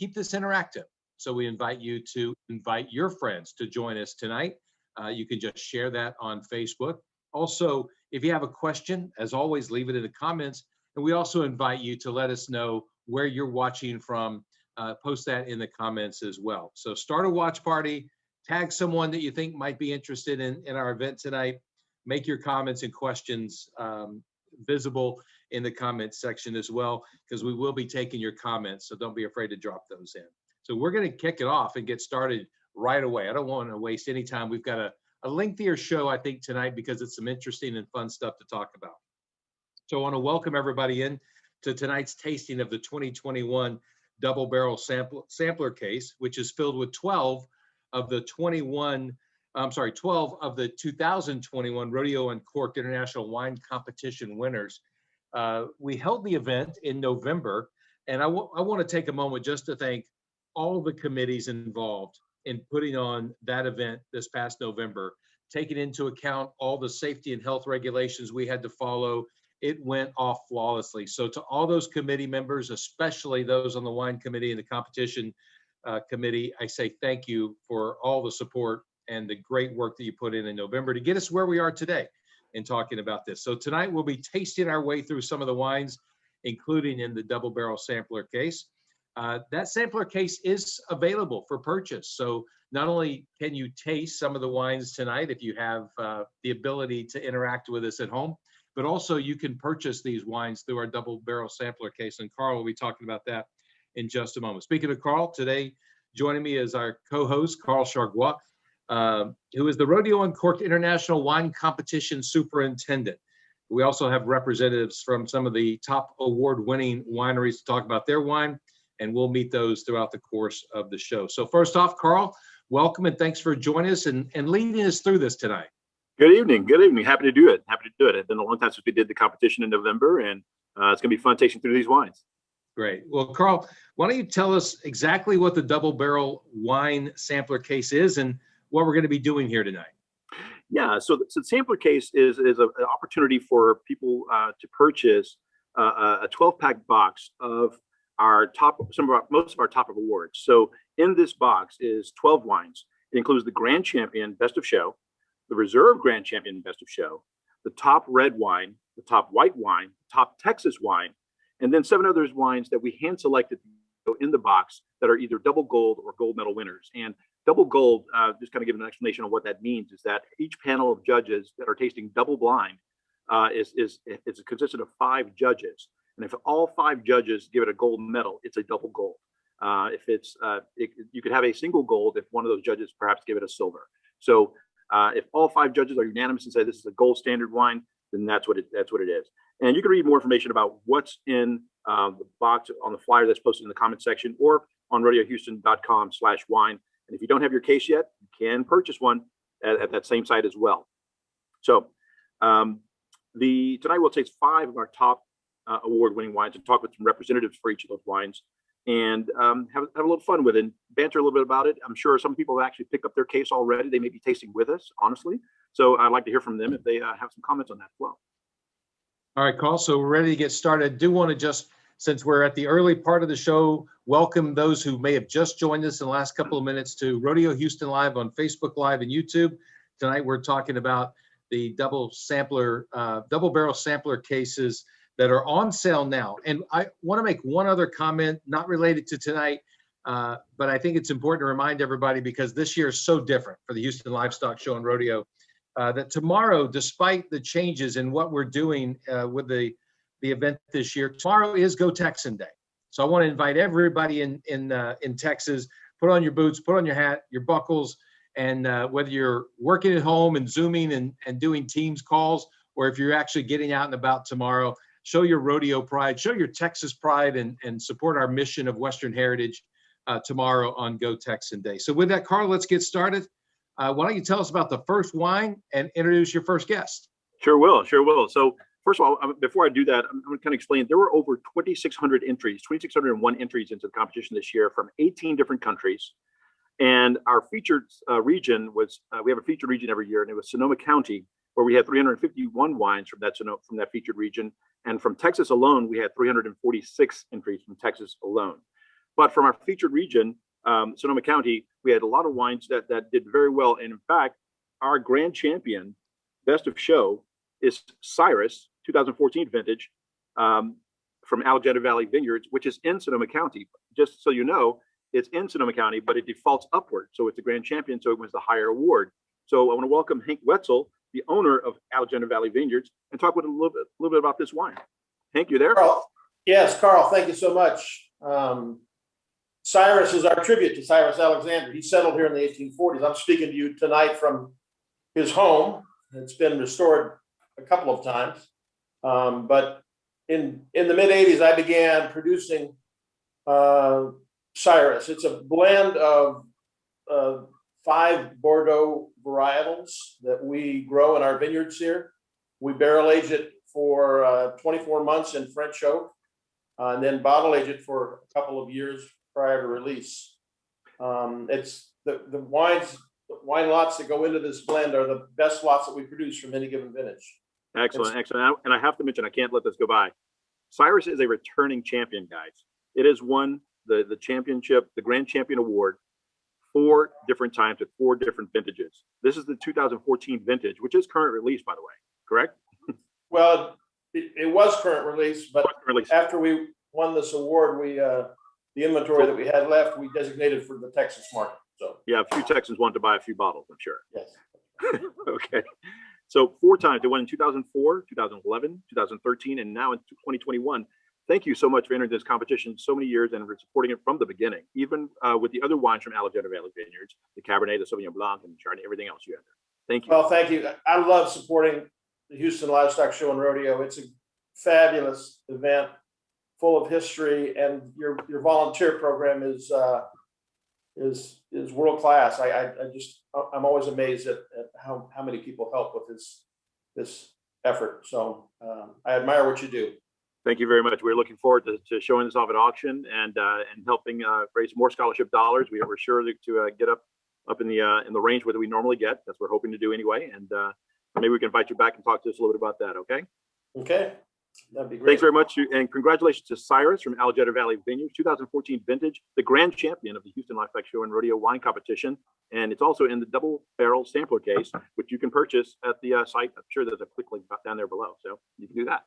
keep this interactive. So we invite you to invite your friends to join us tonight. You can just share that on Facebook. Also, if you have a question, as always, leave it in the comments. And we also invite you to let us know where you're watching from. Post that in the comments as well. So start a watch party, tag someone that you think might be interested in our event tonight. Make your comments and questions visible in the comments section as well, because we will be taking your comments. So don't be afraid to drop those in. So we're going to kick it off and get started right away. I don't want to waste any time. We've got a lengthier show, I think, tonight because it's some interesting and fun stuff to talk about. So I want to welcome everybody in to tonight's tasting of the 2021 double barrel sampler case, which is filled with 12 of the 2021 Rodeo Uncorked International Wine Competition winners. We held the event in November, and I want to take a moment just to thank all the committees involved in putting on that event this past November, taking into account all the safety and health regulations we had to follow. It went off flawlessly. So to all those committee members, especially those on the wine committee and the competition committee, I say thank you for all the support and the great work that you put in November to get us where we are today in talking about this. So tonight we'll be tasting our way through some of the wines, including in the double barrel sampler case. That sampler case is available for purchase. So not only can you taste some of the wines tonight if you have the ability to interact with us at home, but also you can purchase these wines through our double barrel sampler case. And Carl will be talking about that in just a moment. Speaking of Carl, today joining me is our co-host, Carl Chargois, who is the Rodeo Uncorked International Wine Competition Superintendent. We also have representatives from some of the top award-winning wineries to talk about their wine, and we'll meet those throughout the course of the show. So first off, Carl, welcome and thanks for joining us and leading us through this tonight. Good evening. Good evening. Happy to do it. It's been a long time since we did the competition in November, and it's going to be fun tasting through these wines. Great. Well, Carl, why don't you tell us exactly what the double barrel wine sampler case is and what we're going to be doing here tonight? Yeah. So the sampler case is an opportunity for people to purchase a 12-pack box of most of our top awards. So in this box is 12 wines. It includes the Grand Champion Best of Show, the Reserve Grand Champion Best of Show, the top red wine, the top white wine, top Texas wine, and then 7 others wines that we hand selected in the box that are either double gold or gold medal winners. And double gold, just kind of give an explanation of what that means, is that each panel of judges that are tasting double blind is consisted of 5 judges. And if all 5 judges give it a gold medal, it's a double gold. You could have a single gold if one of those judges perhaps give it a silver. So if all 5 judges are unanimous and say this is a gold standard wine, then that's what it is. And you can read more information about what's in the box on the flyer that's posted in the comment section or on rodeohouston.com/wine. And if you don't have your case yet, you can purchase one at that same site as well. So tonight we'll taste 5 of our top award-winning wines and talk with some representatives for each of those wines and have a little fun with it and banter a little bit about it. I'm sure some people have actually picked up their case already. They may be tasting with us, honestly. So I'd like to hear from them if they have some comments on that as well. All right, Carl, so we're ready to get started. I do want to just, since we're at the early part of the show, welcome those who may have just joined us in the last couple of minutes to Rodeo Houston Live on Facebook Live and YouTube. Tonight we're talking about the double barrel sampler cases that are on sale now. And I want to make one other comment, not related to tonight, but I think it's important to remind everybody because this year is so different for the Houston Livestock Show and Rodeo, that tomorrow, despite the changes in what we're doing with the event this year, tomorrow is Go Texan Day. So I want to invite everybody in Texas, put on your boots, put on your hat, your buckles, and whether you're working at home and Zooming and doing Teams calls, or if you're actually getting out and about tomorrow, show your rodeo pride, show your Texas pride, and support our mission of Western heritage tomorrow on Go Texan Day. So with that, Carl, let's get started. Why don't you tell us about the first wine and introduce your first guest? Sure will. So first of all, before I do that, I'm going to kind of explain. There were over 2,600 entries, 2,601 entries into the competition this year from 18 different countries. And our featured region was, we have a featured region every year, and it was Sonoma County, where we had 351 wines from that featured region. And from Texas alone, we had 346 entries from Texas alone. But from our featured region, Sonoma County, we had a lot of wines that did very well. And in fact, our grand champion, best of show, is Cyrus 2014 vintage from Alexander Valley Vineyards, which is in Sonoma County. Just so you know, it's in Sonoma County, but it defaults upward. So it's the grand champion, so it was the higher award. So I want to welcome Hank Wetzel, the owner of Alexander Valley Vineyards, and talk with a little bit about this wine. Hank, you there? Carl, yes, Carl, thank you so much. Cyrus is our tribute to Cyrus Alexander. He settled here in the 1840s. I'm speaking to you tonight from his home. It's been restored a couple of times. But in the mid-'80s, I began producing Cyrus. It's a blend of 5 Bordeaux varietals that we grow in our vineyards here. We barrel age it for 24 months in French oak, and then bottle age it for a couple of years prior to release. It's the wine lots that go into this blend are the best lots that we produce from any given vintage. Excellent, excellent. And I have to mention, I can't let this go by. Cyrus is a returning champion, guys. It has won the championship, the Grand Champion Award, 4 different times at 4 different vintages. This is the 2014 vintage, which is current release, by the way, correct? Well, it was current release, but after we won this award, we the inventory that we had left, we designated for the Texas market. So yeah, a few Texans want to buy a few bottles, I'm sure. Yes. Okay. So 4 times. They won in 2004, 2011, 2013, and now in 2021. Thank you so much for entering this competition so many years and for supporting it from the beginning, even with the other wines from Alexander Valley Vineyards, the Cabernet, the Sauvignon Blanc, and the Chardonnay, everything else you have there. Thank you. Well, thank you. I love supporting the Houston Livestock Show and Rodeo. It's a fabulous event, full of history, and your volunteer program is world class. I'm always amazed at how many people help with this effort. So I admire what you do. Thank you very much. We're looking forward to showing this off at auction and helping raise more scholarship dollars. We're sure to get up in the range where we normally get. That's what we're hoping to do anyway. And maybe we can invite you back and talk to us a little bit about that. Okay. Okay. That'd be great. Thanks very much. And congratulations to Cyrus from Alexander Valley Vineyards, 2014 vintage, the grand champion of the Houston Livestock Show and Rodeo wine competition. And it's also in the double barrel sampler case, which you can purchase at the site. I'm sure there's a quick link down there below. So you can do that.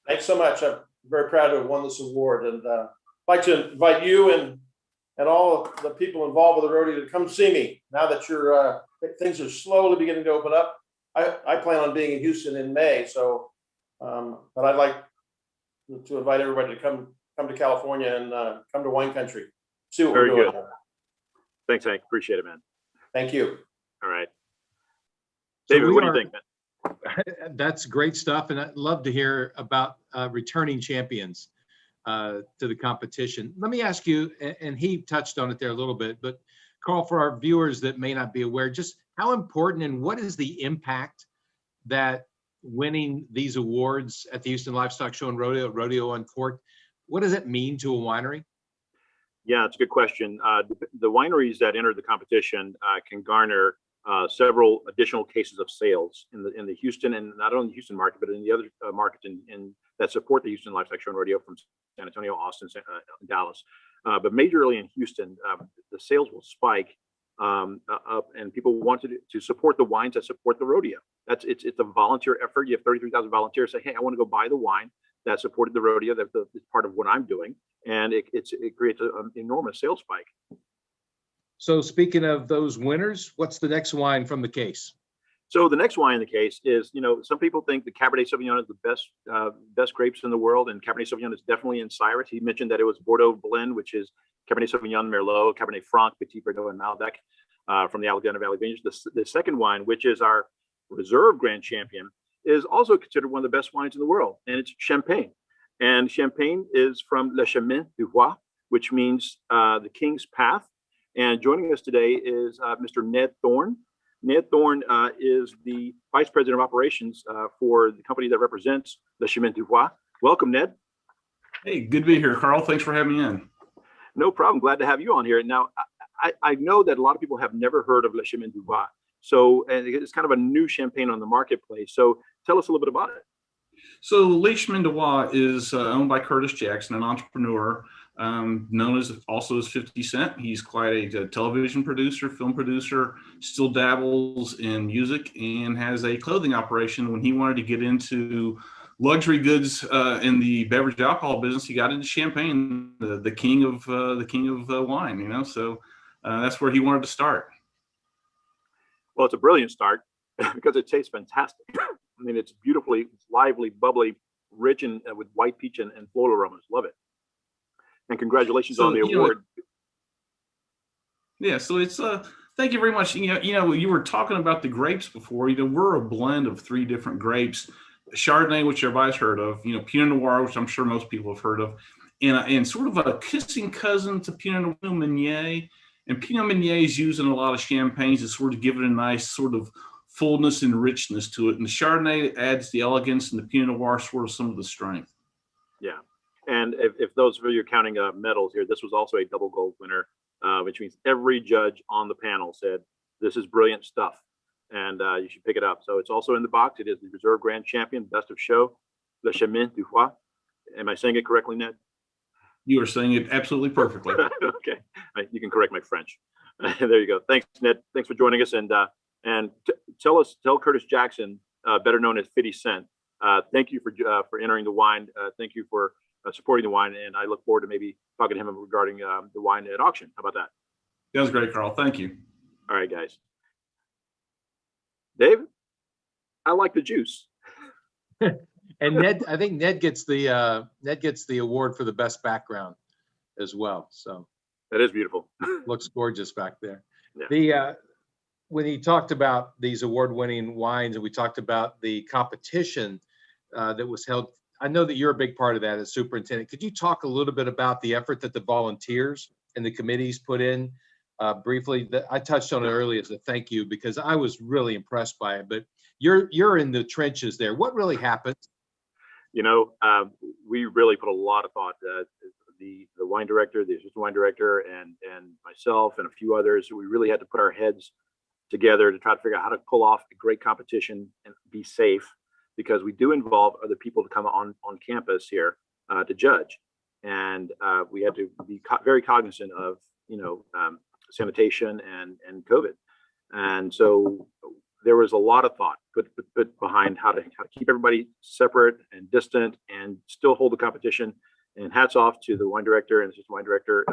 Thanks so much. I'm very proud to have won this award, and I'd like to invite you and all of the people involved with the rodeo to come see me now that things are slowly beginning to open up. I plan on being in Houston in May, so but I'd like to invite everybody to come to California and come to wine country, see what we're doing. Good. Thanks, Hank. Appreciate it, man. Thank you. All right, David, what do you think, man? That's great stuff, and I'd love to hear about returning champions to the competition. Let me ask you, and he touched on it there a little bit, but Carl, for our viewers that may not be aware, just how important and what is the impact that winning these awards at the Houston Livestock Show and Rodeo Uncorked, what does it mean to a winery? Yeah, it's a good question. The wineries that enter the competition can garner several additional cases of sales in the Houston, and not only the Houston market, but in the other markets in that support the Houston Livestock Show and Rodeo, from San Antonio, Austin, Dallas. But majorly in Houston, the sales will spike up, and people want to support the wines that support the rodeo. It's a volunteer effort. You have 33,000 volunteers say, hey, I want to go buy the wine that supported the rodeo. That's part of what I'm doing, and it creates an enormous sales spike. So speaking of those winners, what's the next wine from the case? So the next wine in the case is, some people think the Cabernet Sauvignon is the best grapes in the world, and Cabernet Sauvignon is definitely in Cyrus. He mentioned that it was Bordeaux blend, which is Cabernet Sauvignon, Merlot, Cabernet Franc, Petit Verdot, and Malbec from the Alexander Valley Vineyards. The second wine, which is our reserve grand champion, is also considered one of the best wines in the world, and it's Champagne. And Champagne is from Le Chemin du Roi, which means the King's Path. And joining us today is Mr. Ned Thorne. Ned Thorne is the Vice President of Operations for the company that represents Le Chemin du Roi. Welcome, Ned. Hey, good to be here, Carl. Thanks for having me in. No problem. Glad to have you on here. Now, I know that a lot of people have never heard of Le Chemin du Roi. So, and it's kind of a new champagne on the marketplace. So tell us a little bit about it. So Le Chemin du Roi is owned by Curtis Jackson, an entrepreneur known as also as 50 Cent. He's quite a television producer, film producer, still dabbles in music, and has a clothing operation. When he wanted to get into luxury goods in the beverage alcohol business, he got into champagne, the king of wine. So that's where he wanted to start. Well, it's a brilliant start because it tastes fantastic. I mean, it's beautifully, it's lively, bubbly, rich, and with white peach and floral aromas. Love it. And congratulations on the award. Yeah, so it's thank you very much. You were talking about the grapes before. We're a blend of 3 different grapes: Chardonnay, which everybody's heard of, Pinot Noir, which I'm sure most people have heard of, and sort of a kissing cousin to Pinot Meunier. And Pinot Meunier is used in a lot of champagnes to sort of give it a nice sort of fullness and richness to it. And the Chardonnay adds the elegance, and the Pinot Noir sort of some of the strength. Yeah. And if those of you are counting medals here, this was also a double gold winner, which means every judge on the panel said, this is brilliant stuff, and you should pick it up. So it's also in the box. It is the Reserve Grand Champion, Best of Show, Le Chemin du Roi. Am I saying it correctly, Ned? You are saying it absolutely perfectly. Okay. You can correct my French. There you go. Thanks, Ned. Thanks for joining us. And tell Curtis Jackson, better known as 50 Cent, thank you for entering the wine. Thank you for supporting the wine, and I look forward to maybe talking to him regarding the wine at auction. How about that? That was great, Carl. Thank you. All right, guys. Dave, I like the juice. And Ned, I think Ned gets the award for the best background as well. So that is beautiful. Looks gorgeous back there. Yeah. When he talked about these award-winning wines, and we talked about the competition that was held, I know that you're a big part of that as superintendent. Could you talk a little bit about the effort that the volunteers and the committees put in briefly? I touched on it earlier as a thank you, because I was really impressed by it. But you're in the trenches there. What really happened? We really put a lot of thought. The wine director, the assistant wine director, and myself and a few others, we really had to put our heads together to try to figure out how to pull off a great competition and be safe, because we do involve other people to come on campus here to judge, and we had to be very cognizant of sanitation and COVID, and so there was a lot of thought put behind how to keep everybody separate and distant and still hold the competition. And hats off to the wine director and assistant wine director.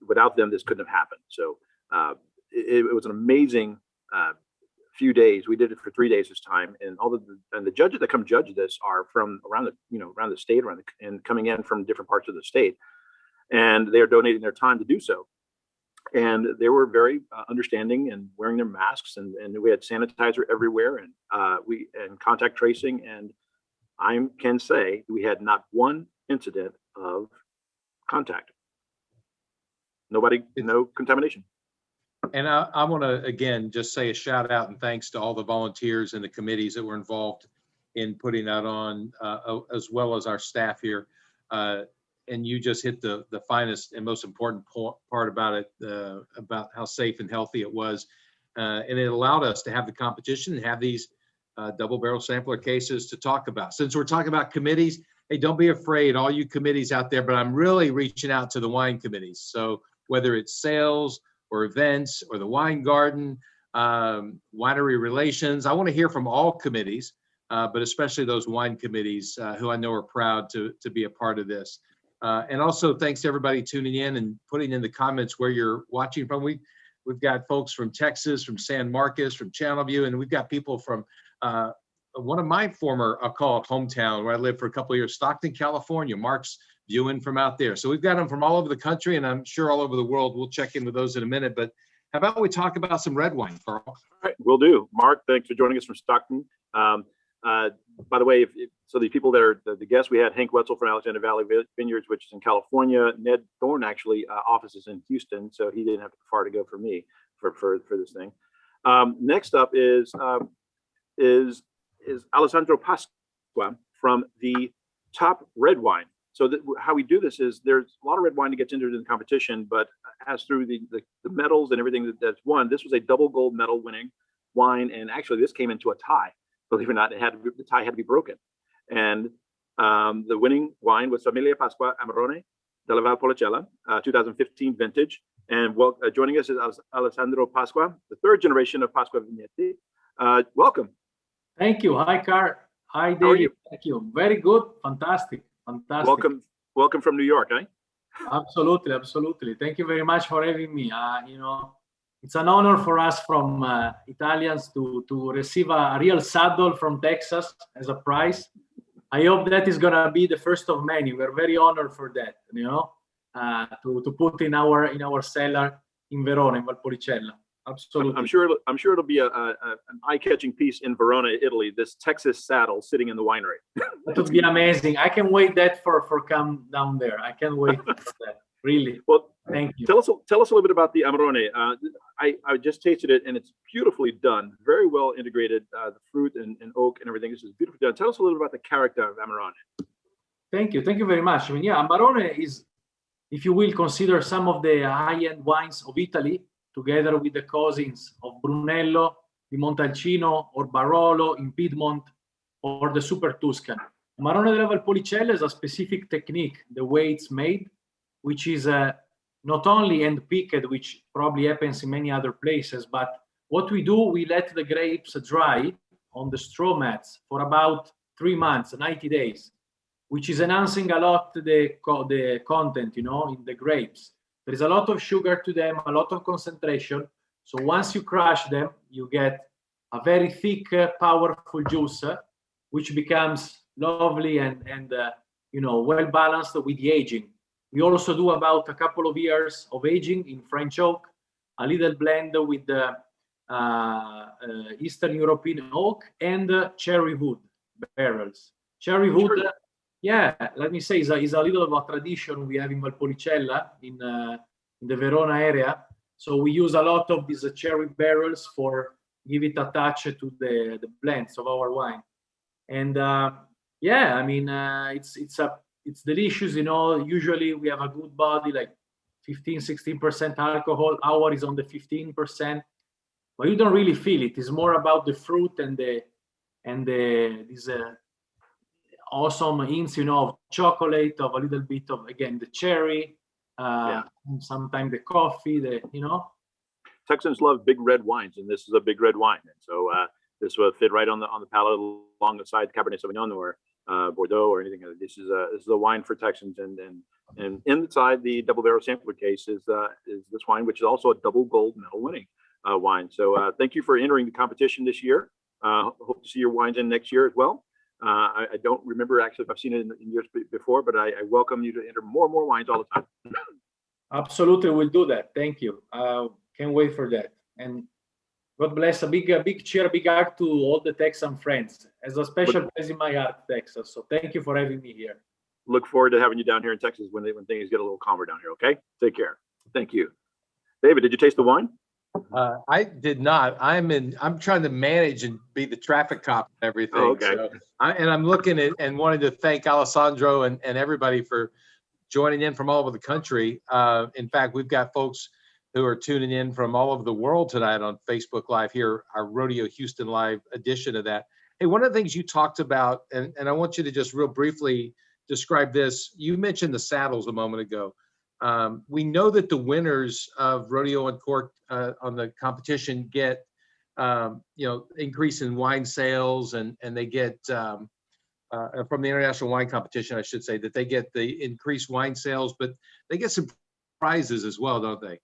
Without them, this couldn't have happened. So it was an amazing few days. We did it for 3 days this time, and the judges that come judge this are from around the state, and coming in from different parts of the state, and they are donating their time to do so. And they were very understanding and wearing their masks, and we had sanitizer everywhere, and contact tracing, and I can say we had not one incident of contact. No contamination. And I want to, again, just say a shout out and thanks to all the volunteers and the committees that were involved in putting that on, as well as our staff here. And you just hit the finest and most important part about it, about how safe and healthy it was. And it allowed us to have the competition and have these double barrel sampler cases to talk about. Since we're talking about committees, hey, don't be afraid, all you committees out there, but I'm really reaching out to the wine committees. So whether it's sales or events or the wine garden, winery relations, I want to hear from all committees, but especially those wine committees who I know are proud to be a part of this. And also thanks to everybody tuning in and putting in the comments where you're watching from. We've got folks from Texas, from San Marcos, from Channelview, and we've got people from one of my former, I'll call it hometown, where I lived for a couple of years, Stockton, California. Mark's viewing from out there. So we've got them from all over the country, and I'm sure all over the world. We'll check in with those in a minute. But how about we talk about some red wine, Carl? All right, will do. Mark, thanks for joining us from Stockton. By the way, so the people that are the guests, we had Hank Wetzel from Alexander Valley Vineyards, which is in California. Ned Thorne actually offices in Houston, so he didn't have far to go for me for this thing. Next up is Alessandro Pasqua from the Top Red Wine. So how we do this is there's a lot of red wine that gets entered in the competition, but as through the medals and everything that's won, this was a double gold medal winning wine, and actually this came into a tie. Believe it or not, the tie had to be broken. And The winning wine was Familia Pasqua Amarone della Valpolicella, 2015 vintage. And joining us is Alessandro Pasqua, the third generation of Pasqua Vigneti. Welcome. Thank you. Hi, Carl. Hi, David. Thank you. Very good. Fantastic. Fantastic. Welcome from New York, eh? Absolutely, absolutely. Thank you very much for having me. It's an honor for us from Italians to receive a real saddle from Texas as a prize. I hope that is gonna be the first of many. We're very honored for that. To put in our cellar in Verona, in Valpolicella. Absolutely. I'm sure it'll be an eye-catching piece in Verona, Italy. This Texas saddle sitting in the winery. That would be amazing. I can wait that for come down there. I can't wait for that. Really. Well, thank you. Tell us a little bit about the Amarone. I just tasted it, and it's beautifully done. Very well integrated. The fruit and oak and everything. This is beautifully done. Tell us a little bit about the character of Amarone. Thank you. Thank you very much. I mean, yeah, Amarone is, if you will, consider some of the high-end wines of Italy, together with the cousins of Brunello, di Montalcino, or Barolo in Piedmont, or the Super Tuscan. Amarone della Valpolicella is a specific technique, the way it's made, which is not only hand-picked, which probably happens in many other places, but what we do, we let the grapes dry on the straw mats for about 3 months, 90 days, which is enhancing a lot the content, in the grapes. There is a lot of sugar to them, a lot of concentration. So once you crush them, you get a very thick, powerful juice, which becomes lovely and well balanced with the aging. We also do about a couple of years of aging in French oak, a little blend with the Eastern European oak and cherry wood barrels. Cherry wood. Yeah, let me say, is a little of a tradition we have in Valpolicella, in the Verona area. So we use a lot of these cherry barrels for give it a touch to the blends of our wine. And yeah, I mean, it's delicious. Usually we have a good body, like 15-16% alcohol. Our is on the 15%, but you don't really feel it. It's more about the fruit and these awesome hints, of chocolate, of a little bit of, again, the cherry, sometimes the coffee, Texans love big red wines, and this is a big red wine. And so this will fit right on the palate alongside Cabernet Sauvignon or Bordeaux or anything. This is a wine for Texans, and inside the double barrel sampler case is this wine, which is also a double gold medal winning wine. So thank you for entering the competition this year. Hope to see your wines in next year as well. I don't remember actually if I've seen it in years before, but I welcome you to enter more and more wines all the time. Absolutely, we'll do that. Thank you. Can't wait for that. And God bless. A big cheer, a big hug to all the Texan friends. As a special place in my heart, Texas. So thank you for having me here. Look forward to having you down here in Texas when things get a little calmer down here. Okay, take care. Thank you, David. Did you taste the wine? I did not. I'm trying to manage and be the traffic cop and everything. Oh, okay. So I'm looking at and wanted to thank Alessandro and everybody for joining in from all over the country. In fact, we've got folks who are tuning in from all over the world tonight on Facebook Live here, our Rodeo Houston Live edition of that. Hey, one of the things you talked about, and I want you to just real briefly describe this. You mentioned the saddles a moment ago. We know that the winners of Rodeo and Cork on the competition get, increase in wine sales, and they get from the international wine competition, I should say, that they get the increased wine sales, but they get some prizes as well, don't they?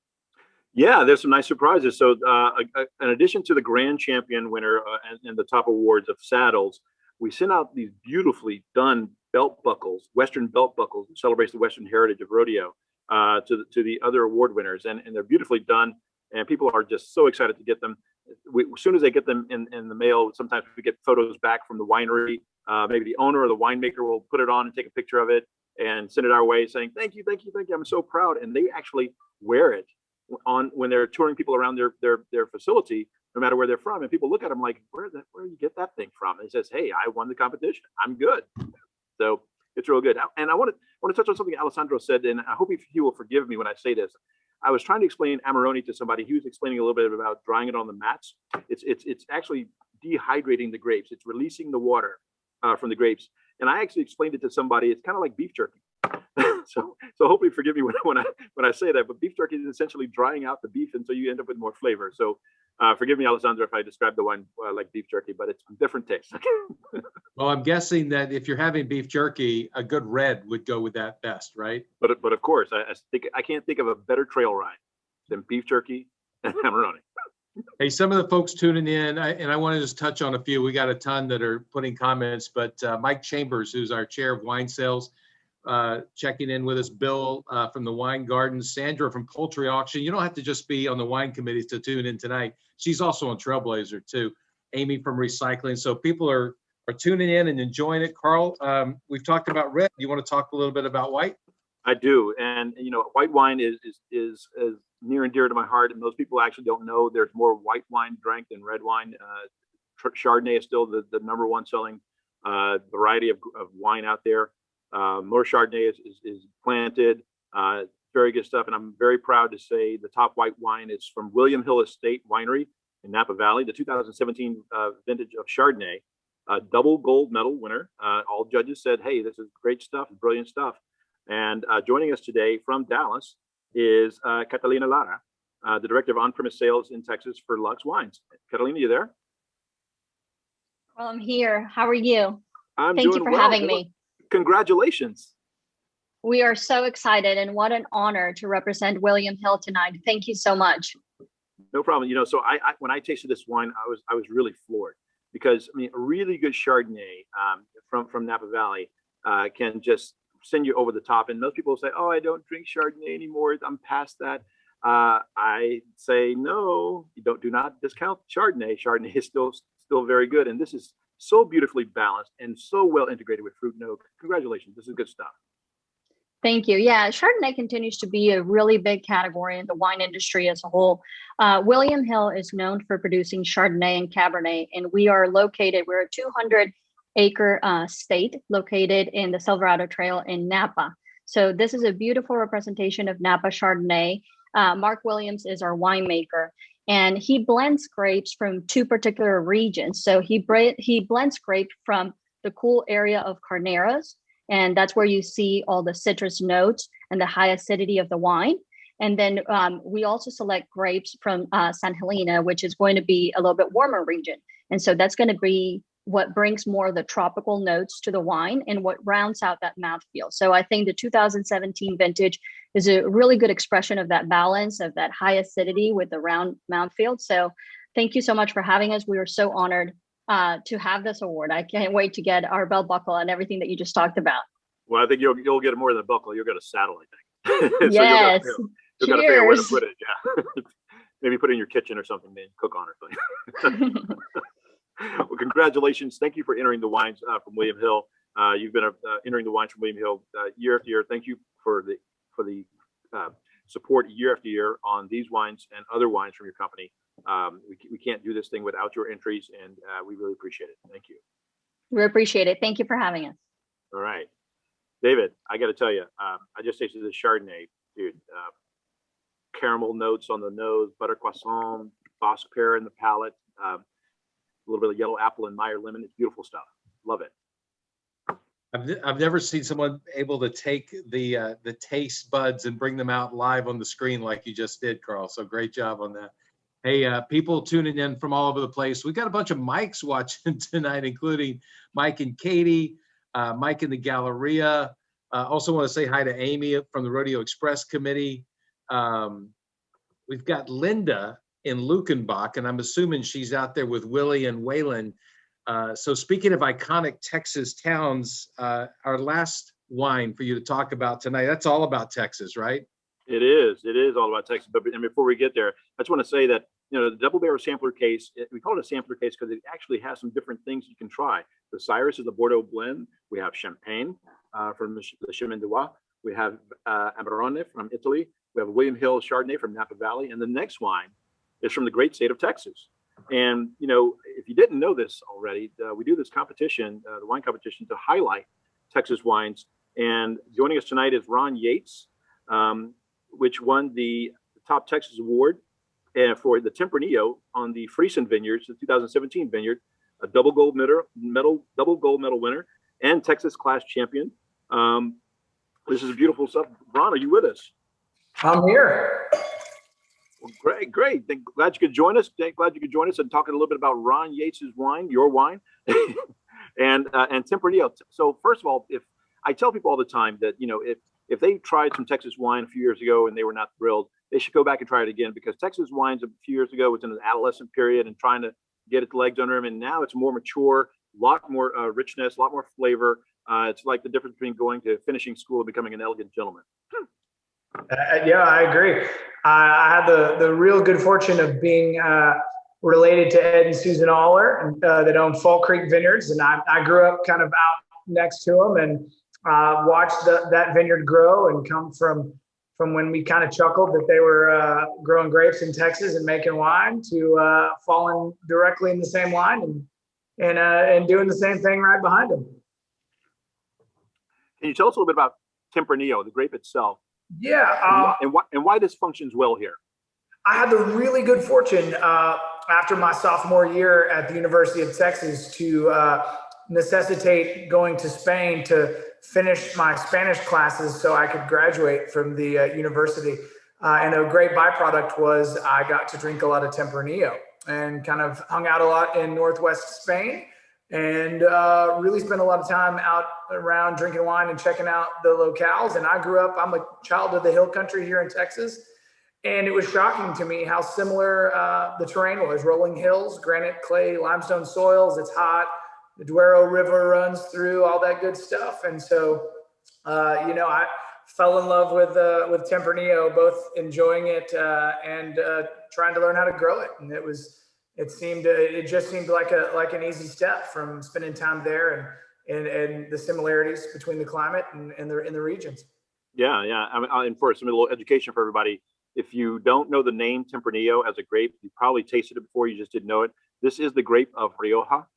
Yeah, there's some nice surprises. So in addition to the grand champion winner and the top awards of saddles, we sent out these beautifully done belt buckles, Western belt buckles, that celebrates the Western heritage of rodeo, to the other award winners. And they're beautifully done, and people are just so excited to get them. As soon as they get them in the mail, sometimes we get photos back from the winery. Maybe the owner or the winemaker will put it on and take a picture of it and send it our way saying, thank you, thank you, thank you. I'm so proud. And they actually wear it on when they're touring people around their facility, no matter where they're from. And people look at them like, where do you get that thing from? And he says, hey, I won the competition. I'm good. So it's real good. And I want to touch on something Alessandro said, and I hope he will forgive me when I say this. I was trying to explain Amarone to somebody. He was explaining a little bit about drying it on the mats. It's actually dehydrating the grapes. It's releasing the water from the grapes. And I actually explained it to somebody. It's kind of like beef jerky. So hopefully forgive me when I say that, but beef jerky is essentially drying out the beef until you end up with more flavor. So forgive me, Alessandro, if I describe the wine like beef jerky, but it's a different taste. Well, I'm guessing that if you're having beef jerky, a good red would go with that best, right? But of course, I can't think of a better trail ride than beef jerky and Amarone. Hey, some of the folks tuning in, and I want to just touch on a few. We got a ton that are putting comments, but Mike Chambers, who's our chair of wine sales, checking in with us. Bill from the Wine Garden, Sandra from Poultry Auction. You don't have to just be on the wine committees to tune in tonight. She's also on Trailblazer too. Amy from Recycling. So people are tuning in and enjoying it. Carl, we've talked about red. You want to talk a little bit about white? I do, and white wine is near and dear to my heart, and most people actually don't know there's more white wine drank than red wine. Chardonnay is still the number one selling variety of wine out there. More Chardonnay is planted. Very good stuff, and I'm very proud to say the top white wine is from William Hill Estate Winery in Napa Valley, the 2017 vintage of Chardonnay, double gold medal winner. All judges said, "Hey, this is great stuff, brilliant stuff." And joining us today from Dallas is Catalina Lara, the director of on-premise sales in Texas for Lux Wines. Catalina, you there? Well, I'm here. How are you? I'm Thank doing you for well. having me. Congratulations. We are so excited, and what an honor to represent William Hill tonight. Thank you so much. No problem. So I when I tasted this wine, I was really floored because I mean a really good Chardonnay from Napa Valley can just send you over the top. And most people say, "Oh, I don't drink Chardonnay anymore. I'm past that." I say, no, do not discount Chardonnay. Chardonnay is still very good, and this is so beautifully balanced and so well integrated with fruit and oak. Congratulations, this is good stuff. Thank you. Yeah, Chardonnay continues to be a really big category in the wine industry as a whole. William Hill is known for producing Chardonnay and Cabernet, and we're a 200-acre state located in the Silverado Trail in Napa. So this is a beautiful representation of Napa Chardonnay. Mark Williams is our winemaker, and he blends grapes from two particular regions. So he blends grape from the cool area of Carneros, and that's where you see all the citrus notes and the high acidity of the wine. And then we also select grapes from San Helena, which is going to be a little bit warmer region. And so that's going to be what brings more of the tropical notes to the wine and what rounds out that mouthfeel. So I think the 2017 vintage is a really good expression of that balance, of that high acidity with the round mouthfeel. So thank you so much for having us. We are so honored to have this award. I can't wait to get our belt buckle and everything that you just talked about. Well, I think you'll get more than a buckle. You'll get a saddle, I think. So yes. You'll got to figure out where to put it. Yeah. Maybe put it in your kitchen or something, then cook on it. Well, congratulations. Thank you for entering the wines from William Hill. You've been entering the wines from William Hill year after year. Thank you for the support year after year on these wines and other wines from your company. We can't do this thing without your entries, and we really appreciate it. Thank you. We appreciate it. Thank you for having us. All right. David, I got to tell you, I just tasted this Chardonnay, dude. Caramel notes on the nose, butter croissant, Bosque pear in the palate, a little bit of yellow apple and Meyer lemon. It's beautiful stuff. Love it. I've never seen someone able to take the taste buds and bring them out live on the screen like you just did, Carl. So great job on that. Hey, people tuning in from all over the place. We got a bunch of Mikes watching tonight, including Mike and Katie, Mike in the Galleria. Also want to say hi to Amy from the Rodeo Express Committee. We've got Linda in Lukenbach, and I'm assuming she's out there with Willie and Waylon. So speaking of iconic Texas towns, our last wine for you to talk about tonight, that's all about Texas, right? It is all about Texas. But and before we get there, I just want to say that, the double barrel sampler case, we call it a sampler case because it actually has some different things you can try. The Cyrus is a Bordeaux blend. We have Champagne from the Chemin de Bois. We have Amarone from Italy. We have William Hill Chardonnay from Napa Valley. And the next wine is from the great state of Texas. And, if you didn't know this already, we do this competition, the wine competition, to highlight Texas wines. And joining us tonight is Ron Yates, which won the Top Texas Award for the Tempranillo on the Friesen Vineyards, the 2017 vineyard, a double gold medal winner. and Texas class champion. This is beautiful stuff. Ron, are you with us? I'm here. Well, great. Glad you could join us. Glad you could join us and talk a little bit about Ron Yates's wine, your wine, and Tempranillo. So first of all, if I tell people all the time that, you know, if they tried some Texas wine a few years ago and they were not thrilled, they should go back and try it again, because Texas wines a few years ago was in an adolescent period and trying to get its legs under them, and now it's more mature, a lot more richness, a lot more flavor. It's like the difference between going to finishing school and becoming an elegant gentleman. Yeah, I agree. I had the real good fortune of being related to Ed and Susan Aller, that own Fall Creek Vineyards, and I grew up kind of out next to them and watched that vineyard grow and come from when we kind of chuckled that they were growing grapes in Texas and making wine to falling directly in the same line and doing the same thing right behind them. Can you tell us a little bit about Tempranillo, the grape itself? Yeah. And why this functions well here? I had the really good fortune after my sophomore year at the University of Texas to necessitate going to Spain to finish my Spanish classes so I could graduate from the university. And a great byproduct was I got to drink a lot of Tempranillo and kind of hung out a lot in Northwest Spain, and really spent a lot of time out around drinking wine and checking out the locales. And I grew up, I'm a child of the hill country here in Texas. And it was shocking to me how similar the terrain was. Rolling hills, granite, clay, limestone soils. It's hot. The Duero River runs through, all that good stuff. And so, I fell in love with Tempranillo, both enjoying it and trying to learn how to grow it. And it just seemed like an easy step from spending time there and the similarities between the climate and in the regions. Yeah. I mean, and for some little education for everybody, if you don't know the name Tempranillo as a grape, you probably tasted it before, you just didn't know it. This is the grape of Rioja,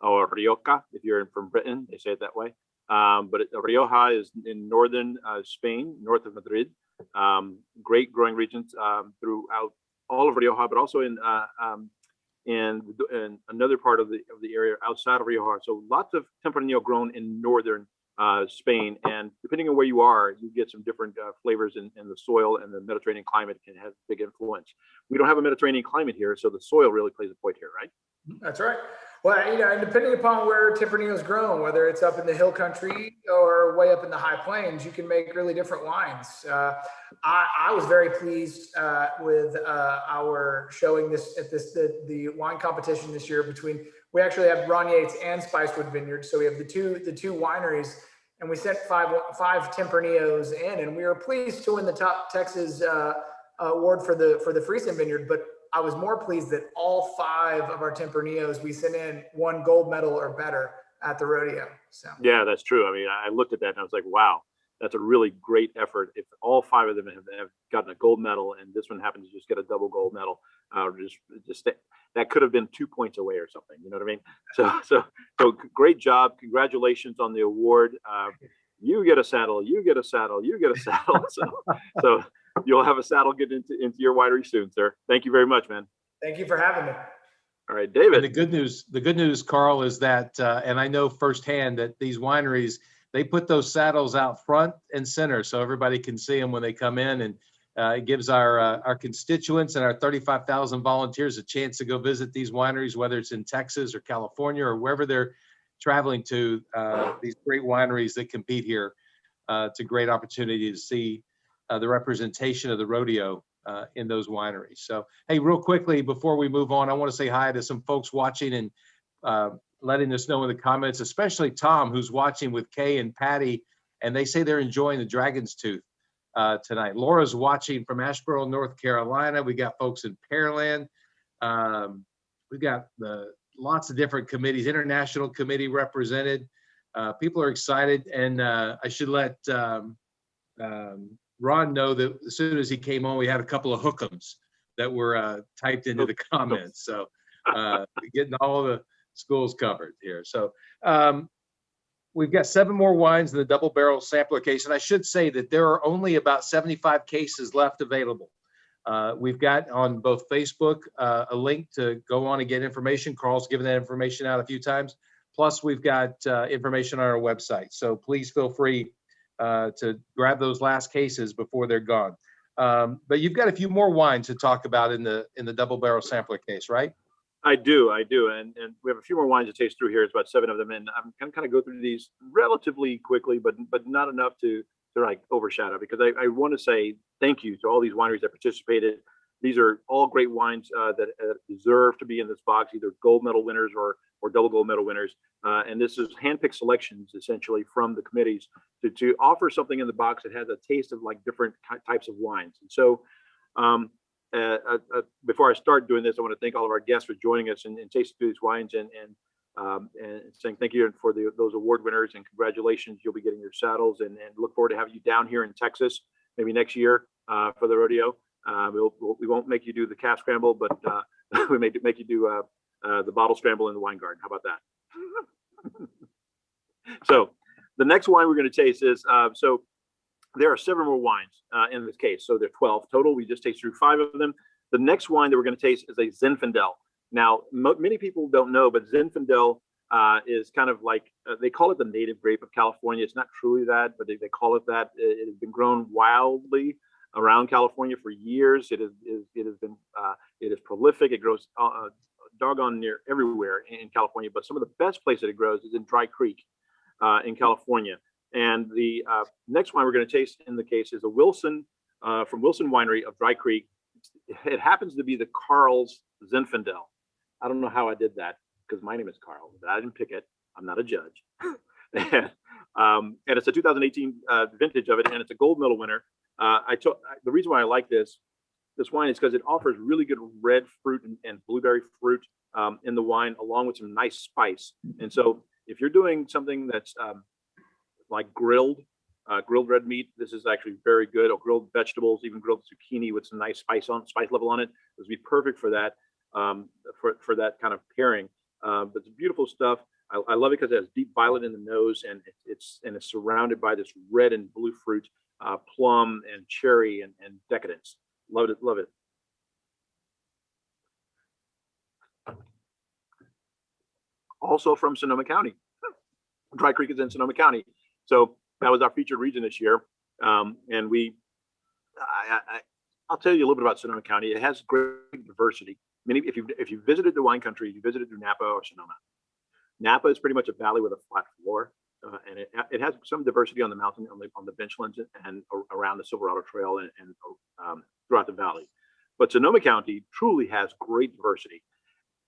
or Rioja, if you're from Britain, they say it that way. But Rioja is in northern Spain, north of Madrid. Great growing regions throughout all of Rioja, but also in another part of the area outside of Rioja. So lots of Tempranillo grown in northern Spain, and depending on where you are, you get some different flavors in the soil, and the Mediterranean climate can have big influence. We don't have a Mediterranean climate here, so the soil really plays a point here, right? That's right. Well, and depending upon where Tempranillo is grown, whether it's up in the hill country or way up in the high plains, you can make really different wines. I was very pleased with our showing this at the wine competition this year. We actually have Ron Yates and Spicewood Vineyards, so we have the two wineries, and we sent five Tempranillos in, and we were pleased to win the top Texas award for the Friesen Vineyard. But I was more pleased that all 5 of our Tempranillos we sent in won gold medal or better at the rodeo. So yeah, that's true. I mean, I looked at that and I was like, wow, that's a really great effort. If all 5 of them have gotten a gold medal, and this one happens to just get a double gold medal, that could have been 2 points away or something. You know what I mean? So great job. Congratulations on the award. You get a saddle. You get a saddle. You get a saddle. So you'll have a saddle getting into your winery soon, sir. Thank you very much, man. Thank you for having me. All right, David. And the good news, Carl, is that, and I know firsthand that these wineries, they put those saddles out front and center so everybody can see them when they come in, and it gives our constituents and our 35,000 volunteers a chance to go visit these wineries, whether it's in Texas or California or wherever they're traveling to. These great wineries that compete here. It's a great opportunity to see the representation of the rodeo in those wineries. So, hey, real quickly before we move on, I want to say hi to some folks watching and letting us know in the comments, especially Tom, who's watching with Kay and Patty, and they say they're enjoying the Dragon's Tooth tonight. Laura's watching from Asheboro, North Carolina. We got folks in Pearland. We've got lots of different committees, international committee represented. People are excited, and I should let Ron know that as soon as he came on, we had a couple of hook'ems that were typed into the comments. So getting all the schools covered here. So we've got 7 more wines in the double barrel sampler case. And I should say that there are only about 75 cases left available. We've got on both Facebook a link to go on and get information. Carl's given that information out a few times. Plus, we've got information on our website. So please feel free to grab those last cases before they're gone. But you've got a few more wines to talk about in the double barrel sampler case, right? I do, and we have a few more wines to taste through here. It's about 7 of them, and I'm going to kind of go through these relatively quickly, but not enough to like overshadow, because I want to say thank you to all these wineries that participated. These are all great wines that deserve to be in this box, either gold medal winners or double gold medal winners. And this is handpicked selections essentially from the committees to offer something in the box that has a taste of like different types of wines. And so before I start doing this, I want to thank all of our guests for joining us and tasting through these wines and saying thank you for those award winners, and congratulations. You'll be getting your saddles, and look forward to having you down here in Texas maybe next year for the rodeo. We won't make you do the calf scramble, but we may make you do the bottle scramble in the wine garden. How about that? So the next wine we're going to taste is, so there are 7 more wines in this case. So there are 12 total. We just tasted through 5 of them. The next wine that we're going to taste is a Zinfandel. Now, many people don't know, but Zinfandel is kind of like, they call it the native grape of California. It's not truly that, but they call it that. It has been grown wildly around California for years. It is prolific. It grows doggone near everywhere in California, but some of the best place that it grows is in Dry Creek in California. And the next wine we're going to taste in the case is a Wilson from Wilson Winery of Dry Creek. It happens to be the Carl's Zinfandel. I don't know how I did that, because my name is Carl, but I didn't pick it. I'm not a judge. And it's a 2018 vintage of it, and it's a gold medal winner. The reason why I like this wine is because it offers really good red fruit and blueberry fruit in the wine, along with some nice spice. And so if you're doing something that's like grilled red meat, this is actually very good, or grilled vegetables, even grilled zucchini with some nice spice level on it. This would be perfect for that, for that kind of pairing. But it's beautiful stuff. I love it because it has deep violet in the nose, and it's surrounded by this red and blue fruit, plum and cherry and decadence. Love it. Also from Sonoma County. Dry Creek is in Sonoma County. So that was our featured region this year. And I'll tell you a little bit about Sonoma County. It has great diversity. If you visited the wine country, you visited through Napa or Sonoma. Napa is pretty much a valley with a flat floor, and it has some diversity on the mountain, on the benchlands and around the Silverado Trail and throughout the valley. But Sonoma County truly has great diversity.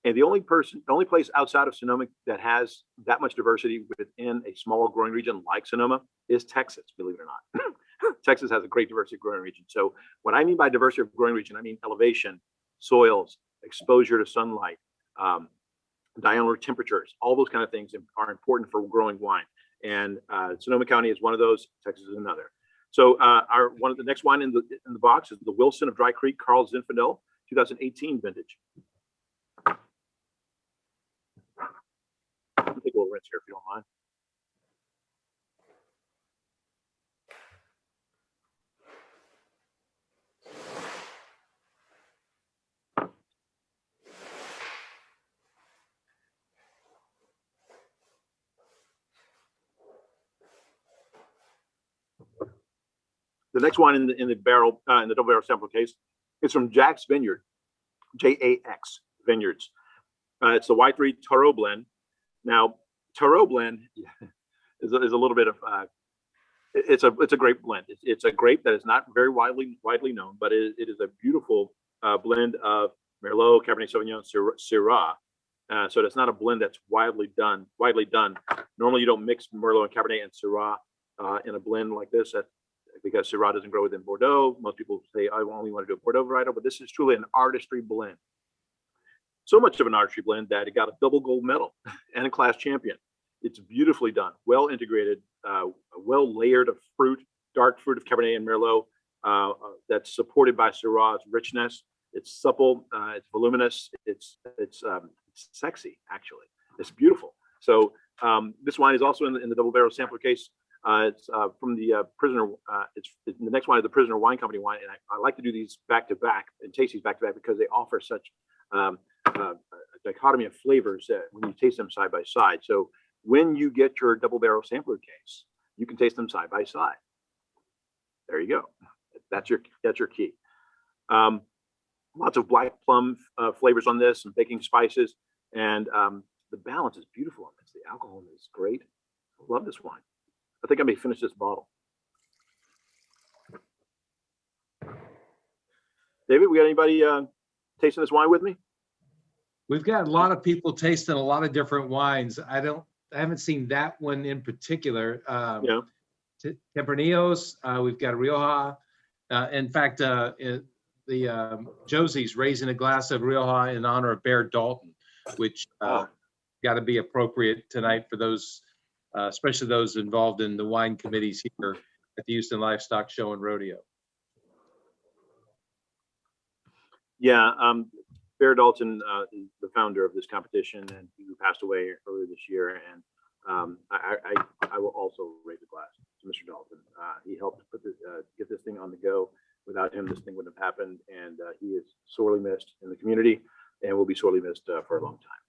And the only place outside of Sonoma that has that much diversity within a smaller growing region like Sonoma is Texas, believe it or not. Texas has a great diversity of growing region. So what I mean by diversity of growing region, I mean elevation, soils, exposure to sunlight, diurnal temperatures, all those kind of things are important for growing wine. And Sonoma County is one of those. Texas is another. So one of the next wine in the box is the Wilson of Dry Creek, Carl Zinfandel, 2018 vintage. I'll take a little rinse here if you don't mind. The next wine in the double barrel sample case is from Jack's Vineyard, JAX Vineyards. It's the Y3 Taureau blend. Now, Taureau blend is a little bit of it's a grape blend. It's a grape that is not very widely known, but it is a beautiful blend of Merlot, Cabernet Sauvignon, Syrah. So it's not a blend that's widely done. Normally, you don't mix Merlot and Cabernet and Syrah in a blend like this. Because Syrah doesn't grow within Bordeaux. Most people say, I only want to do a Bordeaux varietal, but this is truly an artistry blend. So much of an artistry blend that it got a double gold medal and a class champion. It's beautifully done, well integrated, well layered of fruit, dark fruit of Cabernet and Merlot that's supported by Syrah's richness. It's supple, it's voluminous, it's sexy, actually. It's beautiful. So this wine is also in the double barrel sampler case. It's from the Prisoner. The next wine is the Prisoner Wine Company wine, and I like to do these back to back and taste these back to back because they offer such a dichotomy of flavors that when you taste them side by side. So when you get your double barrel sampler case, you can taste them side by side. There you go. That's your key. Lots of black plum flavors on this, and baking spices, and the balance is beautiful on this. The alcohol is great. I love this wine. I think I may finish this bottle. David, we got anybody tasting this wine with me? We've got a lot of people tasting a lot of different wines. I haven't seen that one in particular. Yeah. Tempranillos, we've got Rioja. In fact, Josie's raising a glass of Rioja in honor of Bear Dalton, which got to be appropriate tonight for those, especially those involved in the wine committees here at the Houston Livestock Show and Rodeo. Yeah, Bear Dalton is the founder of this competition, and he passed away earlier this year. And I will also raise a glass to Mr. Dalton. He helped put this, get this thing on the go. Without him, this thing wouldn't have happened, and he is sorely missed in the community, and will be sorely missed for a long time.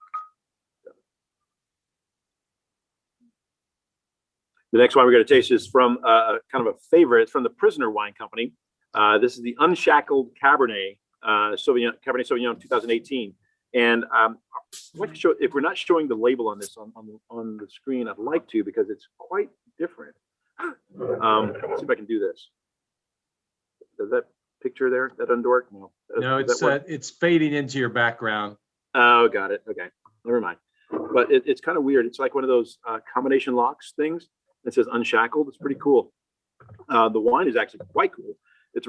So. The next wine we're going to taste is from kind of a favorite. It's from the Prisoner Wine Company. This is the Unshackled Cabernet Sauvignon 2018. And I'd like to show, if we're not showing the label on this on the screen, I'd like to, because it's quite different. Let's see if I can do this. Does that picture there, that doesn't work? No. No, it's fading into your background. Oh, got it. Okay, never mind. But it's kind of weird. It's like one of those combination locks things that says Unshackled. It's pretty cool. The wine is actually quite cool. It's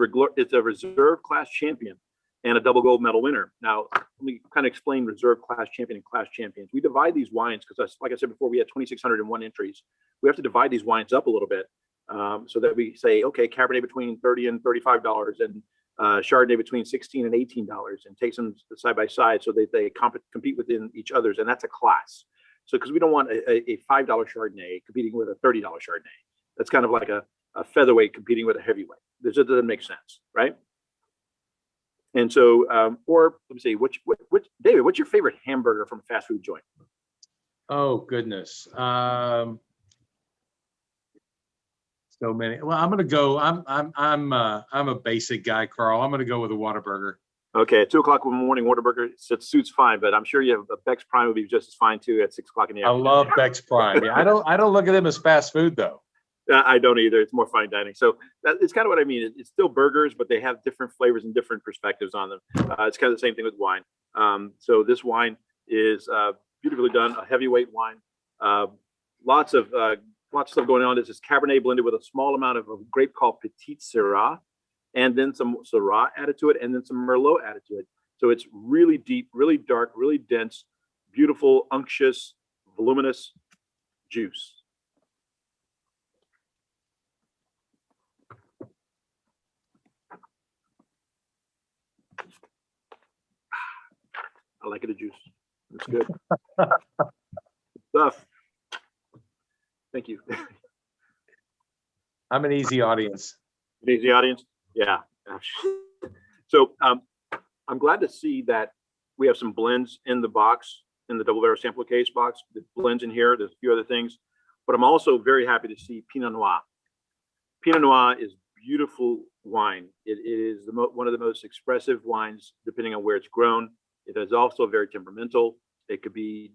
a reserve class champion and a double gold medal winner. Now, let me kind of explain reserve class champion and class champions. We divide these wines because, like I said before, we had 2,601 entries. We have to divide these wines up a little bit so that we say, okay, Cabernet between $30 and $35 and Chardonnay between $16 and $18, and take them side by side so that they compete within each other's, and that's a class. So because we don't want a $5 Chardonnay competing with a $30 Chardonnay. That's kind of like a featherweight competing with a heavyweight. This doesn't make sense, right? And so, or let me see, David, what's your favorite hamburger from a fast food joint? Oh goodness, so many. Well, I'm gonna go. I'm a basic guy, Carl. I'm gonna go with a Whataburger. Okay, at 2 o'clock in the morning, Whataburger suits fine, but I'm sure you have a Beck's Prime would be just as fine too at 6 o'clock in the afternoon. I love Beck's Prime. Yeah, I don't look at them as fast food though. I don't either. It's more fine dining. So it's kind of what I mean. It's still burgers, but they have different flavors and different perspectives on them. It's kind of the same thing with wine. So this wine is beautifully done, a heavyweight wine. Lots of stuff going on. This is Cabernet blended with a small amount of a grape called Petit Syrah, and then some Syrah added to it, and then some Merlot added to it. So it's really deep, really dark, really dense, beautiful, unctuous, voluminous juice. I like it a juice. It's good. Stuff. Thank you. I'm an easy audience. An easy audience? Yeah. So I'm glad to see that we have some blends in the box, in the double barrel sample case box. The blends in here. There's a few other things. But I'm also very happy to see Pinot Noir. Pinot Noir is beautiful wine. It is one of the most expressive wines, depending on where it's grown. It is also very temperamental. It could be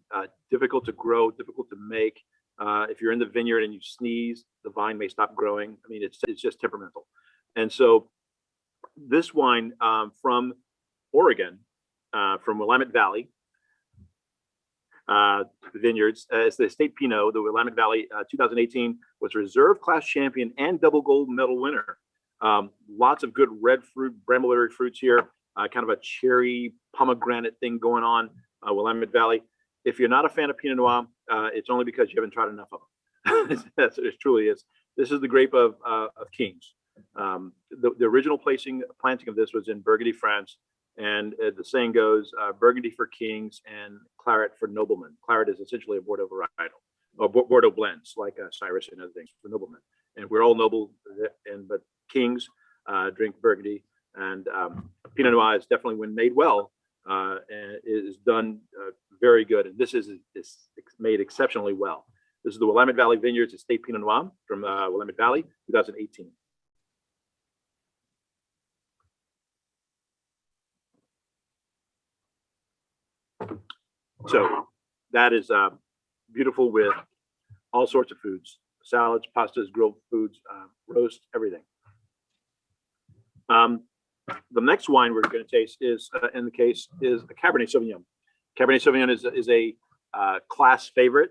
difficult to grow, difficult to make. If you're in the vineyard and you sneeze, the vine may stop growing. I mean, it's just temperamental. And so this wine from Oregon, from Willamette Valley vineyards, it's the Estate Pinot, the Willamette Valley 2018 was reserve class champion and double gold medal winner. Lots of good red fruit, brambleberry fruits here. Kind of a cherry pomegranate thing going on, Willamette Valley. If you're not a fan of Pinot Noir, it's only because you haven't tried enough of them. It truly is. This is the grape of kings. The original planting of this was in Burgundy, France. And the saying goes, Burgundy for kings and Claret for noblemen. Claret is essentially a Bordeaux varietal, or Bordeaux blends, like Cyrus and other things for noblemen. And we're all noble, but kings drink Burgundy. And Pinot Noir is definitely, when made well, and is done very good. And this is made exceptionally well. This is the Willamette Valley Vineyards Estate Pinot Noir from Willamette Valley, 2018. So that is beautiful with all sorts of foods, salads, pastas, grilled foods, roast, everything. The next wine we're going to taste is, in the case, is a Cabernet Sauvignon. Cabernet Sauvignon is a class favorite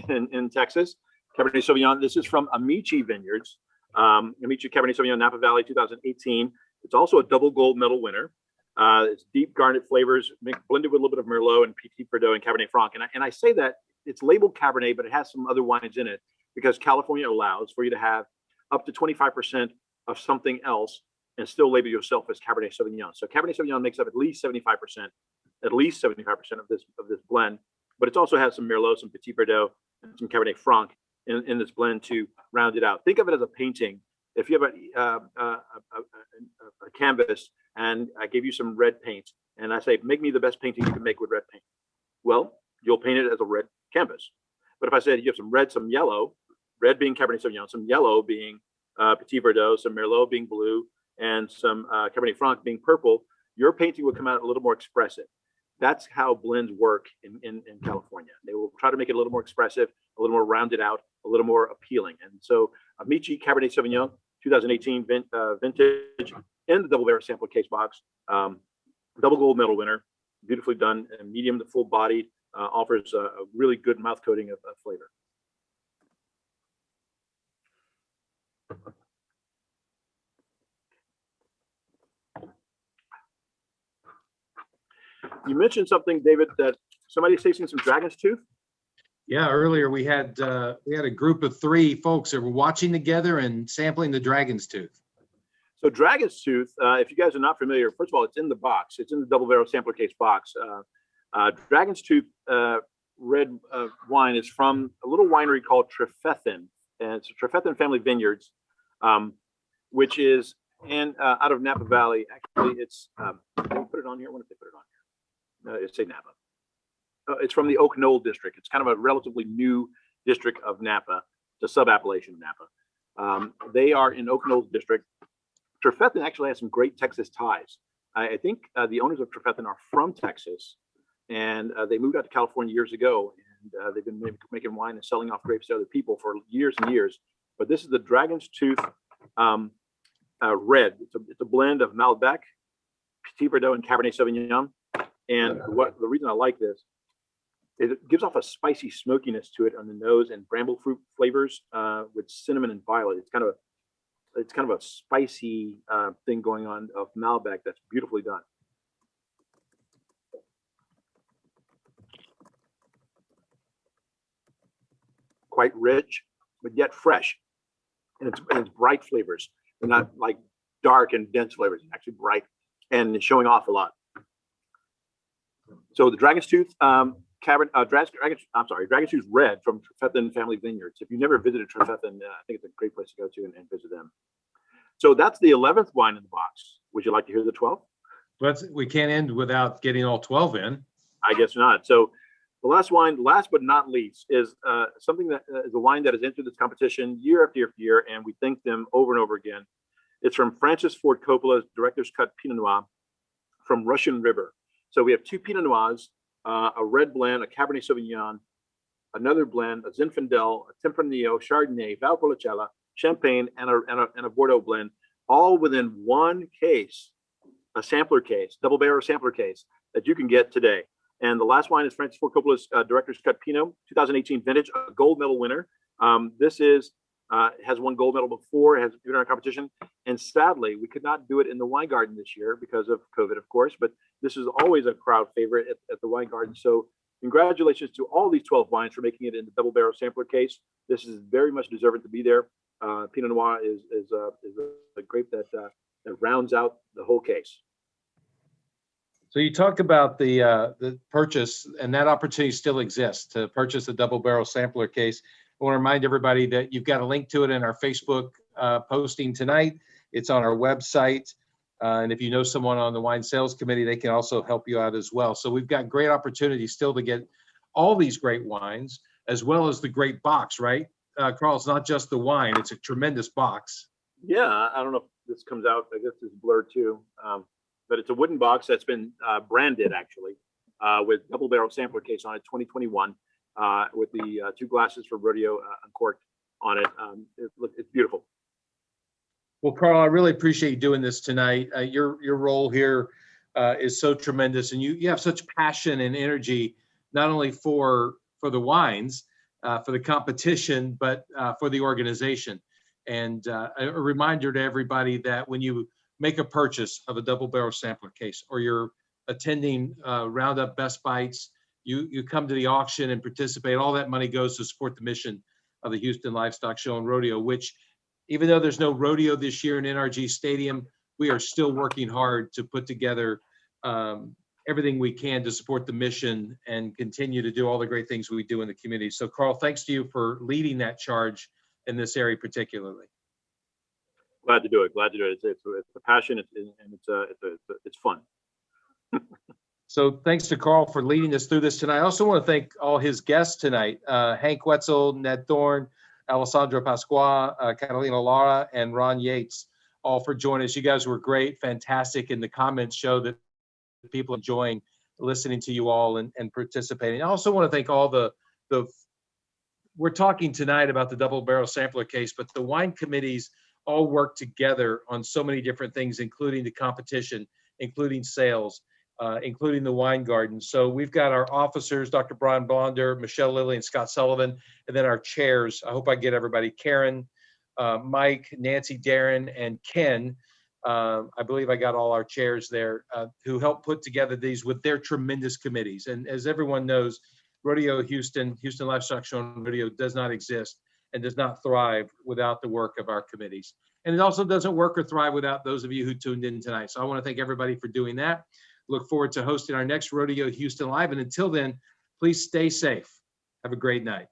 in Texas. Cabernet Sauvignon, this is from Amici Vineyards. Amici Cabernet Sauvignon, Napa Valley, 2018. It's also a double gold medal winner. It's deep garnet flavors, blended with a little bit of Merlot and Petit Verdot and Cabernet Franc. And I say that it's labeled Cabernet, but it has some other wines in it because California allows for you to have up to 25% of something else and still label yourself as Cabernet Sauvignon. So Cabernet Sauvignon makes up at least 75% of this blend, but it also has some Merlot, some Petit Verdot, and some Cabernet Franc in this blend to round it out. Think of it as a painting. If you have a canvas and I give you some red paint and I say, make me the best painting you can make with red paint. Well, you'll paint it as a red canvas. But if I said you have some red, some yellow, red being Cabernet Sauvignon, some yellow being Petit Verdot, some Merlot being blue, and some Cabernet Franc being purple, your painting will come out a little more expressive. That's how blends work in California. They will try to make it a little more expressive, a little more rounded out, a little more appealing. And so Amici Cabernet Sauvignon, 2018 vintage in the double barrel sampler case box, double gold medal winner, beautifully done, and medium to full bodied, offers a really good mouth coating of flavor. You mentioned something, David, that somebody's tasting some Dragon's Tooth. Yeah, earlier we had a group of 3 folks that were watching together and sampling the Dragon's Tooth. So Dragon's Tooth, if you guys are not familiar, first of all, it's in the box. It's in the double barrel sampler case box. Dragon's Tooth red wine is from a little winery called Trefethen, and it's Trefethen Family Vineyards, which is out of Napa Valley. Actually, it's did they put it on here? When did they put it on here? It's say Napa. It's from the Oak Knoll district. It's kind of a relatively new district of Napa. It's a sub-appellation of Napa. They are in Oak Knoll district. Trefethen actually has some great Texas ties. I think the owners of Trefethen are from Texas, and they moved out to California years ago, and they've been making wine and selling off grapes to other people for years and years. But this is the Dragon's Tooth red. It's a blend of Malbec, Petit Verdot, and Cabernet Sauvignon. And the reason I like this, it gives off a spicy smokiness to it on the nose and bramble fruit flavors with cinnamon and violet. It's kind of a spicy thing going on of Malbec that's beautifully done. Quite rich, but yet fresh, and it's bright flavors. They're not like dark and dense flavors. It's actually bright and showing off a lot. So the Dragon's Tooth Dragon's Tooth red from Trefethen Family Vineyards. If you've never visited Trefethen, I think it's a great place to go to and visit them. So that's the 11th wine in the box. Would you like to hear the 12th? We can't end without getting all 12 in. I guess not. So the last wine, last but not least, is something that is a wine that has entered this competition year after year, and we thank them over and over again. It's from Francis Ford Coppola's Director's Cut Pinot Noir from Russian River. So we have 2 Pinot Noirs, a red blend, a Cabernet Sauvignon, another blend, a Zinfandel, a Tempranillo, Chardonnay, Valpolicella, Champagne, and a Bordeaux blend, all within one case, a sampler case, double barrel sampler case that you can get today. And the last wine is Francis Ford Coppola's Director's Cut Pinot, 2018 vintage, a gold medal winner. This has won gold medal before, has been in our competition. And sadly, we could not do it in the wine garden this year because of COVID, of course, but this is always a crowd favorite at the wine garden. So congratulations to all these 12 wines for making it in the double barrel sampler case. This is very much deserving to be there. Pinot Noir is a grape that rounds out the whole case. So you talked about the purchase, and that opportunity still exists to purchase a double barrel sampler case. I want to remind everybody that you've got a link to it in our Facebook posting tonight. It's on our website. And if you know someone on the wine sales committee, they can also help you out as well. So we've got great opportunities still to get all these great wines as well as the great box, right? Carl, it's not just the wine, it's a tremendous box. Yeah, I don't know if this comes out. I guess it's blurred too. But it's a wooden box that's been branded actually with double barrel sampler case on it, 2021, with the 2 glasses for Rodeo Uncorked on it. It's beautiful. Well, Carl, I really appreciate you doing this tonight. Your role here is so tremendous, and you have such passion and energy, not only for the wines, for the competition, but for the organization. And a reminder to everybody that when you make a purchase of a double barrel sampler case, or you're attending Roundup Best Bites, you come to the auction and participate. All that money goes to support the mission of the Houston Livestock Show and Rodeo, which, even though there's no rodeo this year in NRG Stadium, we are still working hard to put together everything we can to support the mission and continue to do all the great things we do in the community. So Carl, thanks to you for leading that charge in this area particularly. Glad to do it. Glad to do it. It's a passion, and it's fun. So thanks to Carl for leading us through this tonight. I also want to thank all his guests tonight, Hank Wetzel, Ned Thorne, Alessandro Pasqua, Catalina Lara, and Ron Yates, all for joining us. You guys were great, fantastic, and the comments show that people enjoying listening to you all and participating. I also want to thank all the we're talking tonight about the double barrel sampler case, but the wine committees all work together on so many different things, including the competition, including sales, including the wine garden. So we've got our officers, Dr. Brian Blonder, Michelle Lilly, and Scott Sullivan, and then our chairs. I hope I get everybody: Karen, Mike, Nancy, Darren, and Ken. I believe I got all our chairs there who helped put together these with their tremendous committees. And as everyone knows, Rodeo Houston Livestock Show and Rodeo does not exist and does not thrive without the work of our committees. And it also doesn't work or thrive without those of you who tuned in tonight. So I want to thank everybody for doing that. Look forward to hosting our next Rodeo Houston Live. And until then, please stay safe. Have a great night.